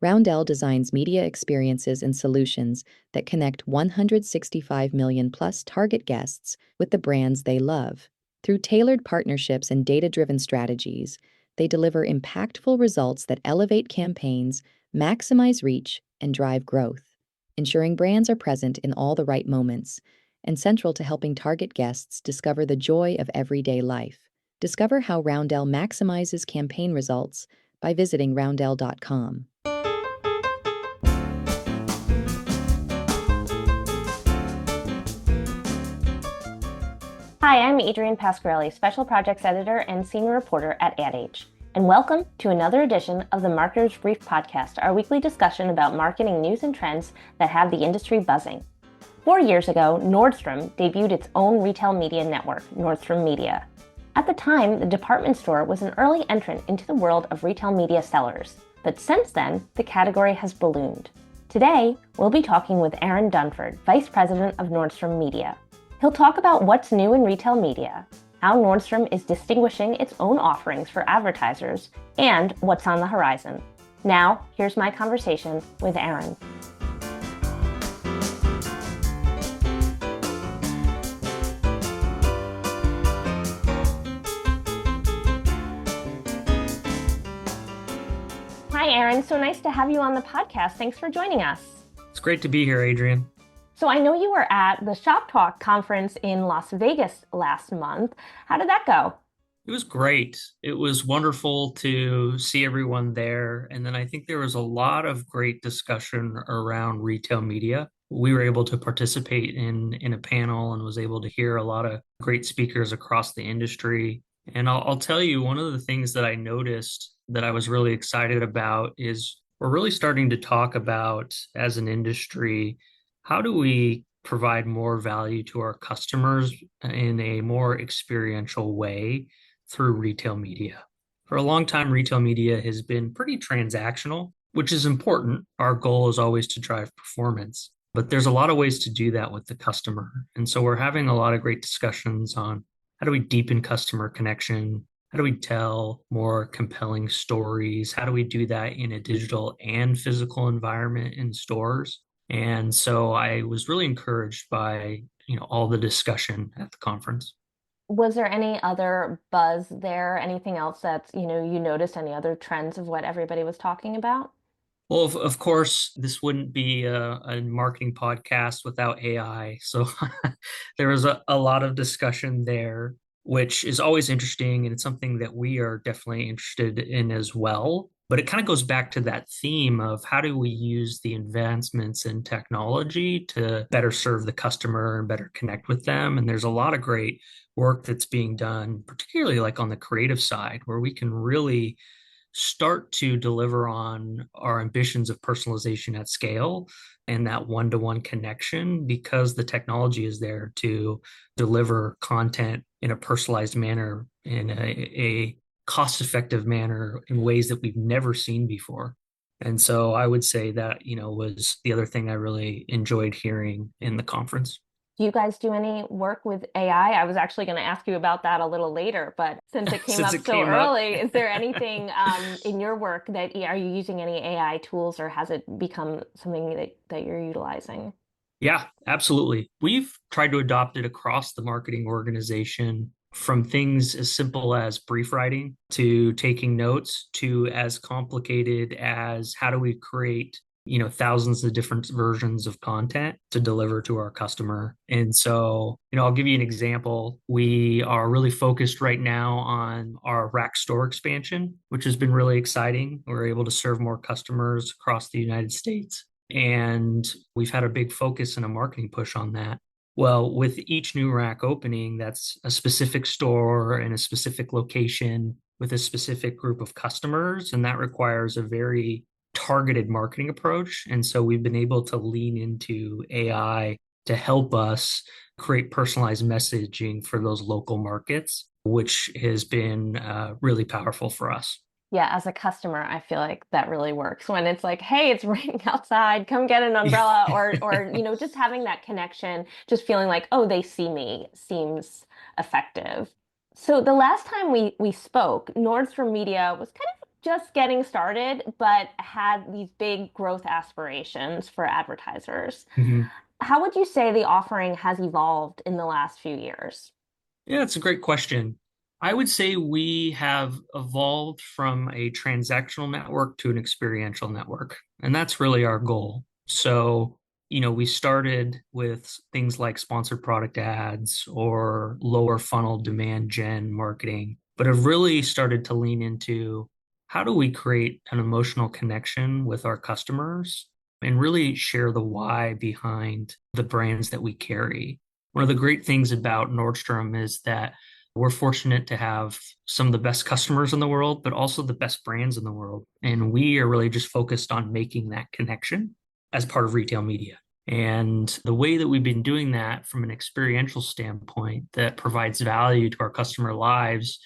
Roundel designs media experiences and solutions that connect 165 million plus target guests with the brands they love. Through tailored partnerships and data-driven strategies, they deliver impactful results that elevate campaigns, maximize reach, and drive growth, ensuring brands are present in all the right moments and central to helping target guests discover the joy of everyday life. Discover how Roundel maximizes campaign results by visiting roundel.com. Hi, I'm Adrienne Pasquarelli, Special Projects Editor and Senior Reporter at AdAge, and welcome to another edition of the Marketer's Brief Podcast, our weekly discussion about marketing news and trends that have the industry buzzing. 4 years ago, Nordstrom debuted its own retail media network, Nordstrom Media. At the time, the department store was an early entrant into the world of retail media sellers, but since then, the category has ballooned. Today, we'll be talking with Aaron Dunford, Vice President of Nordstrom Media. He'll talk about what's new in retail media, how Nordstrom is distinguishing its own offerings for advertisers, and what's on the horizon. Now, here's my conversation with Aaron. Hi, Aaron. So nice to have you on the podcast. Thanks for joining us. It's great to be here, Adrienne. So I know you were at the Shop Talk conference in Las Vegas last month. How did that go? It was great. It was wonderful to see everyone there. And then I think there was a lot of great discussion around retail media. We were able to participate in a panel and was able to hear a lot of great speakers across the industry. And I'll tell you, one of the things that I noticed that I was really excited about is we're really starting to talk about, as an industry, how do we provide more value to our customers in a more experiential way through retail media? For a long time, retail media has been pretty transactional, which is important. Our goal is always to drive performance, but there's a lot of ways to do that with the customer. And so we're having a lot of great discussions on how do we deepen customer connection? How do we tell more compelling stories? How do we do that in a digital and physical environment in stores? And so I was really encouraged by, all the discussion at the conference. Was there any other buzz there? Anything else that, you noticed, any other trends of what everybody was talking about? Well, of course, this wouldn't be a marketing podcast without AI. So there was a lot of discussion there, which is always interesting. And it's something that we are definitely interested in as well. But it kind of goes back to that theme of how do we use the advancements in technology to better serve the customer and better connect with them. And there's a lot of great work that's being done, particularly like on the creative side, where we can really start to deliver on our ambitions of personalization at scale and that one-to-one connection because the technology is there to deliver content in a personalized manner, in a cost-effective manner, in ways that we've never seen before. And so I would say that, was the other thing I really enjoyed hearing in the conference. Do you guys do any work with AI? I was actually going to ask you about that a little later, but since it came Since up it so came up. early, is there anything in your work that are you using any AI tools, or has it become something that you're utilizing? Yeah, absolutely. We've tried to adopt it across the marketing organization, from things as simple as brief writing to taking notes to as complicated as how do we create thousands of different versions of content to deliver to our customer. And so, I'll give you an example. We are really focused right now on our rack store expansion, which has been really exciting. We're able to serve more customers across the United States. And we've had a big focus and a marketing push on that. Well, with each new rack opening, that's a specific store in a specific location with a specific group of customers. And that requires a very targeted marketing approach. And so we've been able to lean into AI to help us create personalized messaging for those local markets, which has been really powerful for us. Yeah, as a customer, I feel like that really works when it's like, hey, it's raining outside, come get an umbrella, or just having that connection, just feeling like, oh, they see me seems effective. So the last time we spoke, Nordstrom Media was kind of just getting started, but had these big growth aspirations for advertisers. Mhm. How would you say the offering has evolved in the last few years? Yeah, it's a great question. I would say we have evolved from a transactional network to an experiential network, and that's really our goal. So, we started with things like sponsored product ads or lower funnel demand gen marketing, but have really started to lean into how do we create an emotional connection with our customers and really share the why behind the brands that we carry. One of the great things about Nordstrom is that we're fortunate to have some of the best customers in the world, but also the best brands in the world. And we are really just focused on making that connection as part of retail media. And the way that we've been doing that from an experiential standpoint that provides value to our customer lives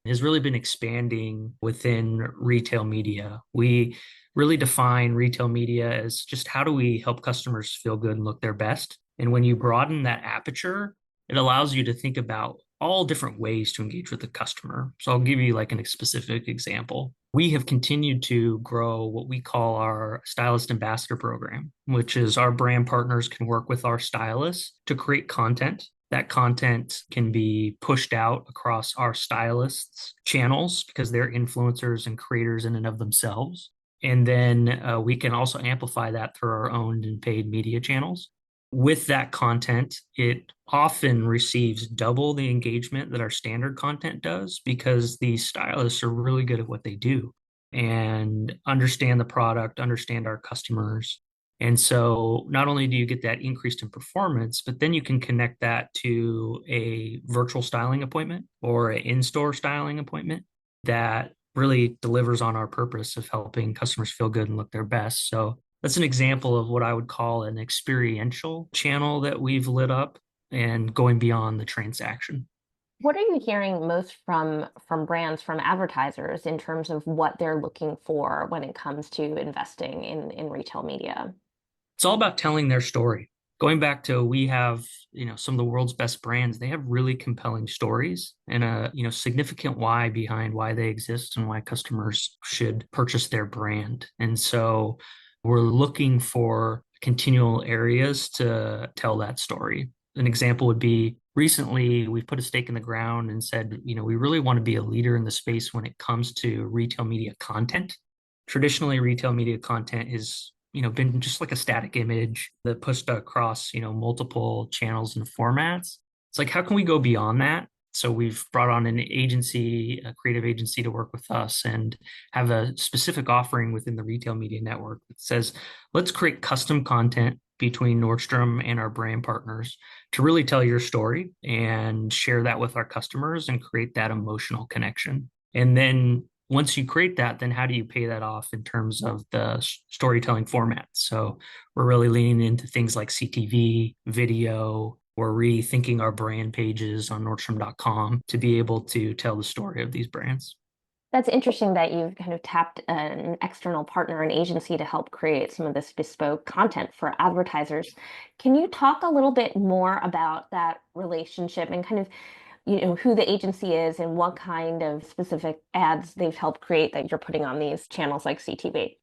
has really been expanding within retail media. We really define retail media as just how do we help customers feel good and look their best. And when you broaden that aperture, it allows you to think about all different ways to engage with the customer. So I'll give you like a specific example. We have continued to grow what we call our stylist ambassador program, which is our brand partners can work with our stylists to create content. That content can be pushed out across our stylists' channels because they're influencers and creators in and of themselves. And then we can also amplify that through our owned and paid media channels. With that content, it often receives double the engagement that our standard content does because these stylists are really good at what they do and understand the product, understand our customers. And so not only do you get that increased in performance, but then you can connect that to a virtual styling appointment or an in-store styling appointment that really delivers on our purpose of helping customers feel good and look their best. So that's an example of what I would call an experiential channel that we've lit up and going beyond the transaction. What are you hearing most from brands, from advertisers in terms of what they're looking for when it comes to investing in retail media? It's all about telling their story. Going back to we have, some of the world's best brands, they have really compelling stories and a, significant why behind why they exist and why customers should purchase their brand. And so we're looking for continual areas to tell that story. An example would be recently we put a stake in the ground and said, we really want to be a leader in the space when it comes to retail media content. Traditionally, retail media content is been just like a static image that pushed across multiple channels and formats. It's like how can we go beyond that? So we've brought on an agency, a creative agency, to work with us and have a specific offering within the retail media network that says let's create custom content between Nordstrom and our brand partners to really tell your story and share that with our customers and create that emotional connection. And then once you create that, then how do you pay that off in terms of the storytelling format? So we're really leaning into things like CTV, video. We're rethinking our brand pages on Nordstrom.com to be able to tell the story of these brands. That's interesting that you've kind of tapped an external partner, an agency to help create some of this bespoke content for advertisers. Can you talk a little bit more about that relationship and kind of, who the agency is and what kind of specific ads they've helped create that you're putting on these channels like CTV?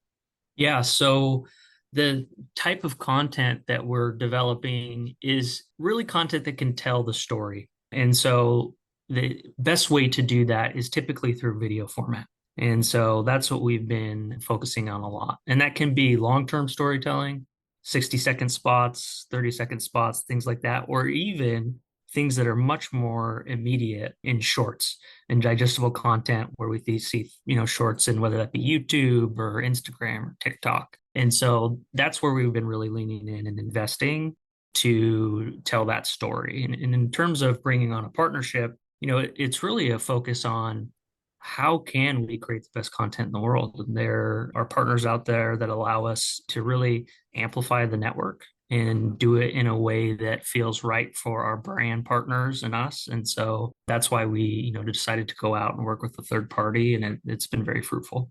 Yeah, so the type of content that we're developing is really content that can tell the story. And so the best way to do that is typically through video format. And so that's what we've been focusing on a lot. And that can be long-term storytelling, 60-second spots, 30-second spots, things like that, or even things that are much more immediate in shorts and digestible content where we see, shorts in whether that be YouTube or Instagram or TikTok. And so that's where we've been really leaning in and investing to tell that story. And in terms of bringing on a partnership, it's really a focus on how can we create the best content in the world? And there are partners out there that allow us to really amplify the network and do it in a way that feels right for our brand partners and us. And so that's why we, decided to go out and work with a third party, and it's been very fruitful.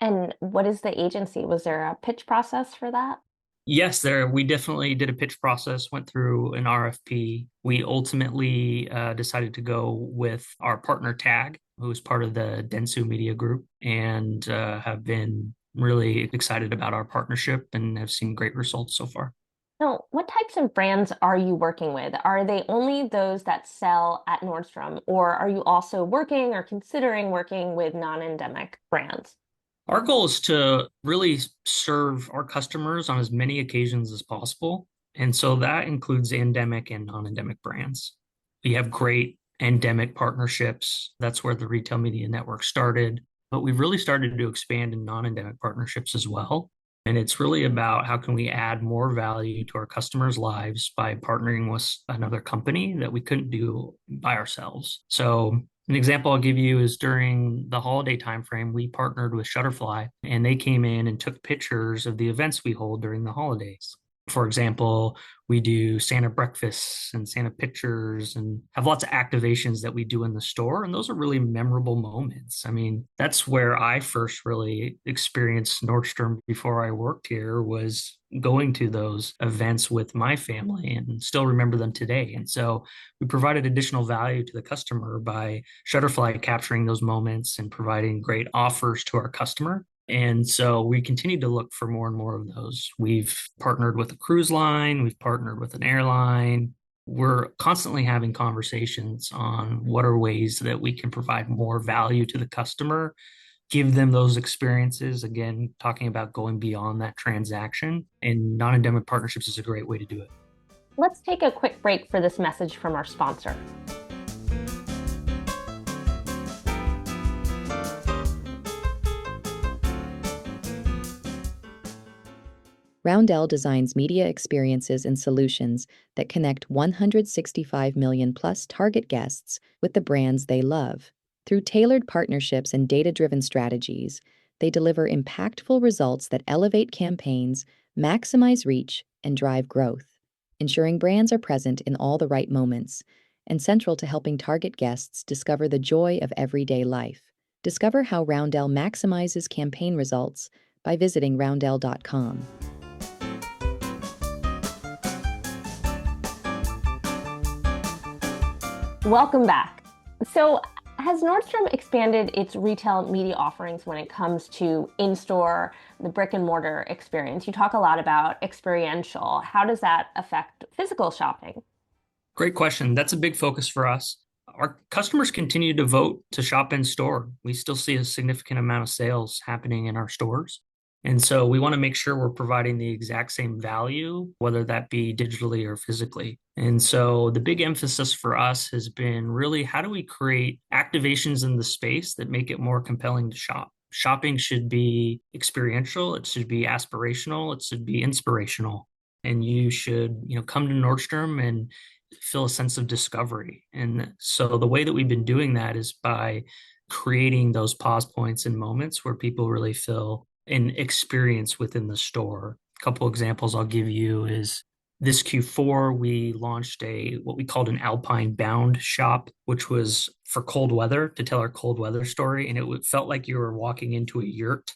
And what is the agency? Was there a pitch process for that? Yes, there we definitely did a pitch process, went through an RFP. We ultimately decided to go with our partner Tag. who is part of the Dentsu Media Group, and have been really excited about our partnership and have seen great results so far. Now, what types of brands are you working with? Are they only those that sell at Nordstrom, or are you also working or considering working with non-endemic brands? Our goal is to really serve our customers on as many occasions as possible. And so that includes endemic and non-endemic brands. We have great endemic partnerships. That's where the retail media network started. But we've really started to expand in non-endemic partnerships as well. And it's really about how can we add more value to our customers' lives by partnering with another company that we couldn't do by ourselves. So an example I'll give you is during the holiday timeframe, we partnered with Shutterfly and they came in and took pictures of the events we hold during the holidays. For example, we do Santa breakfasts and Santa pictures and have lots of activations that we do in the store. And those are really memorable moments. I mean, that's where I first really experienced Nordstrom before I worked here, was going to those events with my family and still remember them today. And so we provided additional value to the customer by Shutterfly capturing those moments and providing great offers to our customer. And so we continue to look for more and more of those. We've partnered with a cruise line, we've partnered with an airline. We're constantly having conversations on what are ways that we can provide more value to the customer, give them those experiences. Again, talking about going beyond that transaction, and non-endemic partnerships is a great way to do it. Let's take a quick break for this message from our sponsor. Roundel designs media experiences and solutions that connect 165 million plus target guests with the brands they love. Through tailored partnerships and data-driven strategies, they deliver impactful results that elevate campaigns, maximize reach, and drive growth, ensuring brands are present in all the right moments and central to helping target guests discover the joy of everyday life. Discover how Roundel maximizes campaign results by visiting roundel.com. Welcome back. So, has Nordstrom expanded its retail media offerings when it comes to in-store, the brick and mortar experience? You talk a lot about experiential. How does that affect physical shopping? Great question. That's a big focus for us. Our customers continue to vote to shop in store. We still see a significant amount of sales happening in our stores. And so we want to make sure we're providing the exact same value, whether that be digitally or physically. And so the big emphasis for us has been really how do we create activations in the space that make it more compelling to shop? Shopping should be experiential, it should be aspirational, it should be inspirational. And you should, come to Nordstrom and feel a sense of discovery. And so the way that we've been doing that is by creating those pause points and moments where people really feel an experience within the store. A couple examples I'll give you is this Q4, we launched what we called an Alpine Bound shop, which was for cold weather, to tell our cold weather story. And it felt like you were walking into a yurt.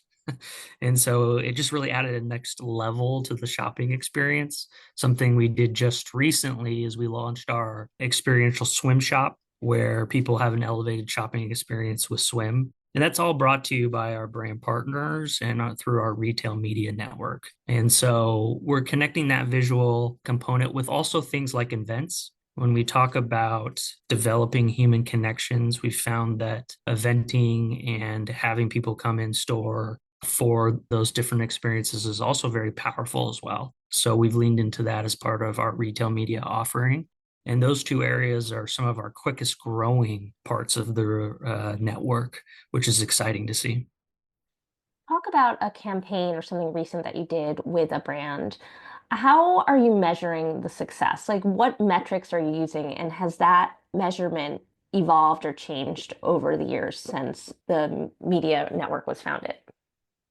And so it just really added a next level to the shopping experience. Something we did just recently is we launched our experiential swim shop, where people have an elevated shopping experience with swim. And that's all brought to you by our brand partners and through our retail media network. And so we're connecting that visual component with also things like events. When we talk about developing human connections, we found that eventing and having people come in store for those different experiences is also very powerful as well. So we've leaned into that as part of our retail media offering. And those two areas are some of our quickest growing parts of the network, which is exciting to see. Talk about a campaign or something recent that you did with a brand. How are you measuring the success? Like, what metrics are you using, and has that measurement evolved or changed over the years since the media network was founded?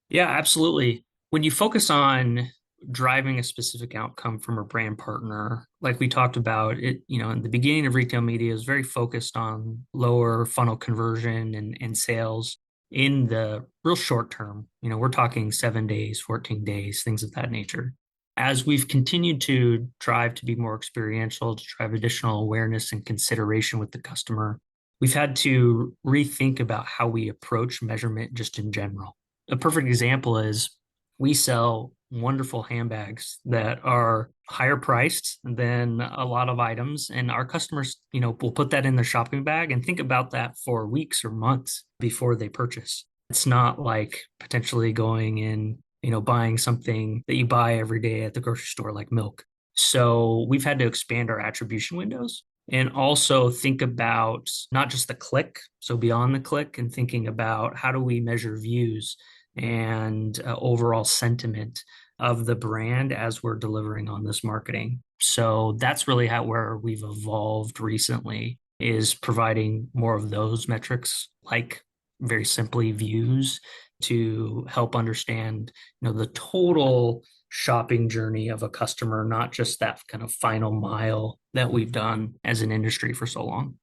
Yeah, absolutely. When you focus on driving a specific outcome from a brand partner, like we talked about it, in the beginning of retail media is very focused on lower funnel conversion and sales in the real short term. We're talking 7 days, 14 days, things of that nature. As we've continued to drive to be more experiential, to drive additional awareness and consideration with the customer, we've had to rethink about how we approach measurement just in general. A perfect example is we sell wonderful handbags that are higher priced than a lot of items, and our customers, will put that in their shopping bag and think about that for weeks or months before they purchase. It's not like potentially going in, buying something that you buy every day at the grocery store like milk. So we've had to expand our attribution windows and also think about not just the click, so beyond the click, and thinking about how do we measure views and overall sentiment of the brand as we're delivering on this marketing. So that's really how where we've evolved recently is providing more of those metrics, like very simply views, to help understand, the total shopping journey of a customer, not just that kind of final mile that we've done as an industry for so long.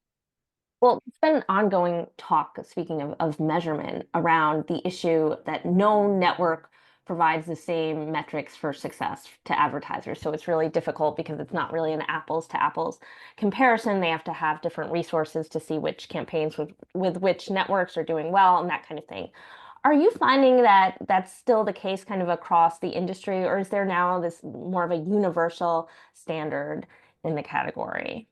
Well, it's been an ongoing talk, speaking of measurement, around the issue that no network provides the same metrics for success to advertisers. So it's really difficult because it's not really an apples to apples comparison. They have to have different resources to see which campaigns with which networks are doing well and that kind of thing. Are you finding that that's still the case kind of across the industry, or is there now this more of a universal standard in the category?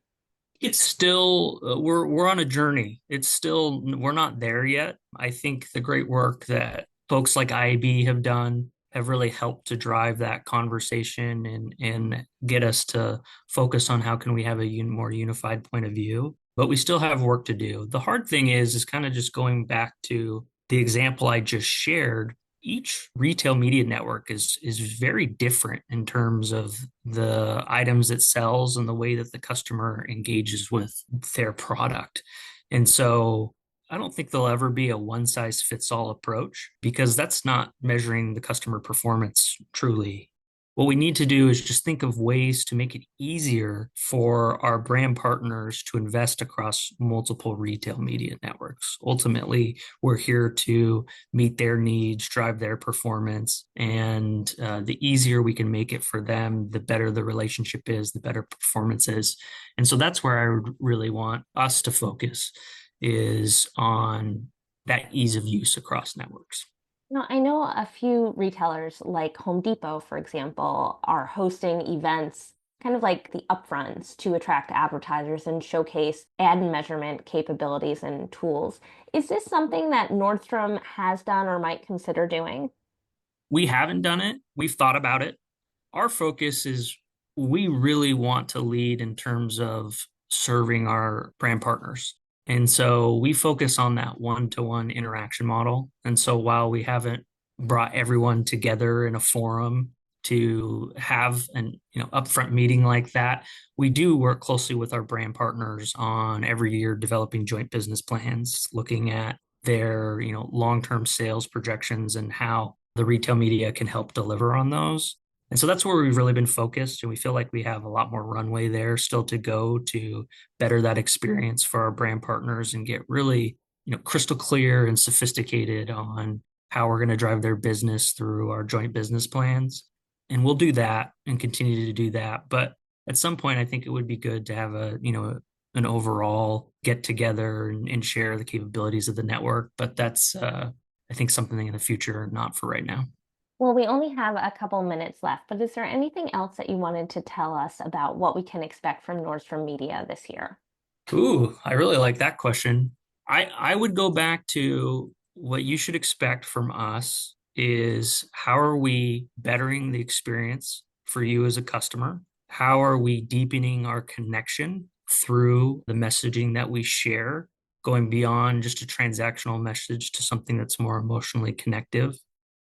It's still we're on a journey. It's still we're not there yet. I think the great work that folks like IAB have done have really helped to drive that conversation and get us to focus on how can we have a more unified point of view. But we still have work to do. The hard thing is kind of just going back to the example I just shared. Each retail media network is very different in terms of the items it sells and the way that the customer engages with their product. And so I don't think there'll ever be a one size fits all approach because that's not measuring the customer performance truly. What we need to do is just think of ways to make it easier for our brand partners to invest across multiple retail media networks. Ultimately, we're here to meet their needs, drive their performance, and the easier we can make it for them, the better the relationship is, the better performance is. And so that's where I would really want us to focus is on that ease of use across networks. Now, I know a few retailers like Home Depot, for example, are hosting events, kind of like the upfronts, to attract advertisers and showcase ad measurement capabilities and tools. Is this something that Nordstrom has done or might consider doing? We haven't done it. We've thought about it. Our focus is we really want to lead in terms of serving our brand partners. And so we focus on that one-to-one interaction model. And so while we haven't brought everyone together in a forum to have an upfront meeting like that, we do work closely with our brand partners on every year developing joint business plans, looking at their long-term sales projections and how the retail media can help deliver on those. And so that's where we've really been focused. And we feel like we have a lot more runway there still to go to better that experience for our brand partners and get really, crystal clear and sophisticated on how we're going to drive their business through our joint business plans. And we'll do that and continue to do that. But at some point, I think it would be good to have an overall get together and share the capabilities of the network. But that's, I think, something in the future, not for right now. Well, we only have a couple minutes left, but is there anything else that you wanted to tell us about what we can expect from Nordstrom Media this year? Ooh, I really like that question. I would go back to what you should expect from us is how are we bettering the experience for you as a customer? How are we deepening our connection through the messaging that we share, going beyond just a transactional message to something that's more emotionally connective?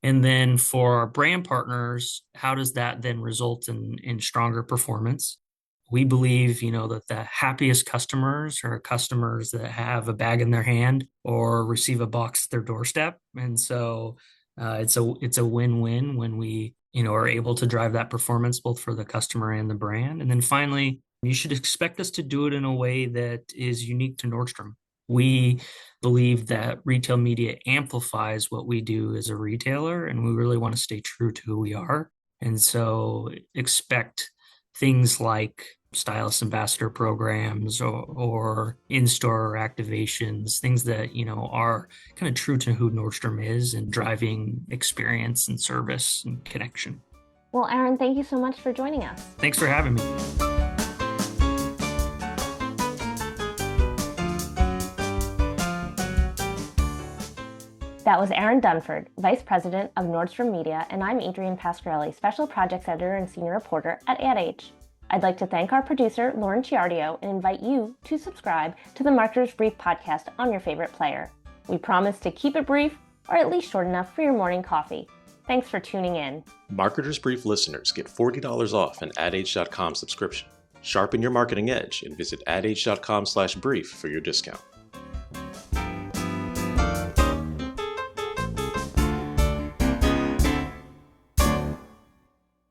And then for our brand partners, how does that then result in stronger performance? We believe, that the happiest customers are customers that have a bag in their hand or receive a box at their doorstep. And so it's a win-win when we, are able to drive that performance both for the customer and the brand. And then finally, you should expect us to do it in a way that is unique to Nordstrom. We believe that retail media amplifies what we do as a retailer, and we really want to stay true to who we are. And so expect things like stylist ambassador programs or in-store activations, things that, are kind of true to who Nordstrom is and driving experience and service and connection. Well, Aaron, thank you so much for joining us. Thanks for having me. That was Aaron Dunford, Vice President of Nordstrom Media, and I'm Adrienne Pasquarelli, Special Projects Editor and Senior Reporter at Ad Age. I'd like to thank our producer, Lauren Ciardio, and invite you to subscribe to the Marketer's Brief podcast on your favorite player. We promise to keep it brief, or at least short enough for your morning coffee. Thanks for tuning in. Marketer's Brief listeners get $40 off an adage.com subscription. Sharpen your marketing edge and visit adage.com/brief for your discount.